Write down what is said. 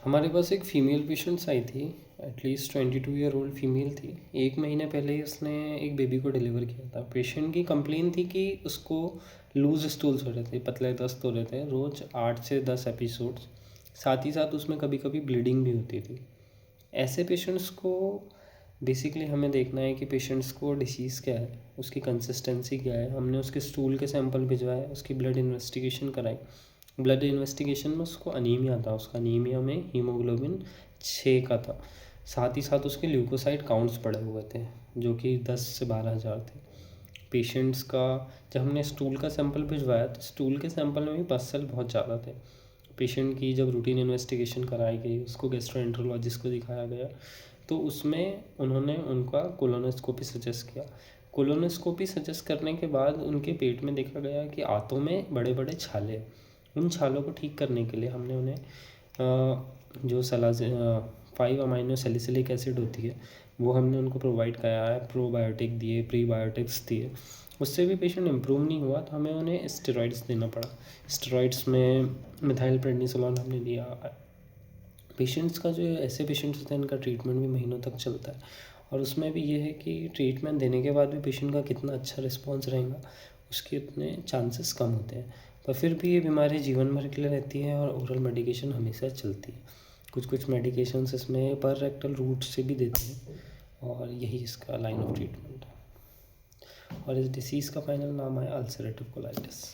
हमारे पास एक female patients आई थी। एटलीस्ट 22 ईयर ओल्ड फीमेल थी। 1 महीने पहले ही उसने एक बेबी को डिलीवर किया था। पेशेंट की कंप्लेन थी कि उसको लूज स्टूल्स हो रहे थे, पतले दस्त हो रहे थे, रोज़ 8 से 10 एपिसोड्स। साथ ही साथ उसमें कभी कभी ब्लीडिंग भी होती थी। ऐसे पेशेंट्स को बेसिकली हमें देखना है कि पेशेंट्स को डिसीज़ क्या है, उसकी कंसिस्टेंसी क्या है। हमने उसके स्टूल के सैंपल भिजवाए, उसकी ब्लड इन्वेस्टिगेशन कराई। ब्लड इन्वेस्टिगेशन में उसको अनीमिया था, उसका अनीमिया में हीमोग्लोबिन 6 का था। साथ ही साथ उसके ल्यूकोसाइड काउंट्स बढ़े हुए थे जो कि 10 से 12 हज़ार थे। पेशेंट्स का जब हमने स्टूल का सैंपल भिजवाया तो स्टूल के सैंपल में भी पस्सल बहुत ज़्यादा थे। पेशेंट की जब रूटीन इन्वेस्टिगेशन कराई गई, उसको गैस्ट्रोएंटरोलॉजिस्ट को दिखाया गया, तो उसमें उन्होंने उनका कोलोनोस्कोपी सजेस्ट किया। कोलोनोस्कोपी सजेस्ट करने के बाद उनके पेट में देखा गया कि आंतों में बड़े बड़े छाले हैं। उन छालों को ठीक करने के लिए हमने उन्हें जो 5 अमाइनो सैलिसिलिक एसिड होती है वो हमने उनको प्रोवाइड कराया है। प्रोबायोटिक दिए, प्रीबायोटिक्स दिए। उससे भी पेशेंट इम्प्रूव नहीं हुआ तो हमें उन्हें स्टेरॉइड्स देना पड़ा। स्टेरॉइड्स में मिथाइल प्रेडनिसोलोन हमने दिया। पेशेंट्स का जो ऐसे पेशेंट्स होते हैं इनका ट्रीटमेंट भी महीनों तक चलता है। और उसमें भी ये है कि ट्रीटमेंट देने के बाद भी पेशेंट का कितना अच्छा रिस्पॉन्स रहेगा उसके उतने चांसेस कम होते हैं। पर फिर भी ये बीमारी जीवन भर के लिए रहती है और ओरल मेडिकेशन हमेशा चलती है। कुछ कुछ मेडिकेशंस इसमें पर रेक्टल रूट से भी देते हैं और यही इसका लाइन ऑफ ट्रीटमेंट है। और इस डिसीज़ का फाइनल नाम है अल्सरेटिव कोलाइटिस।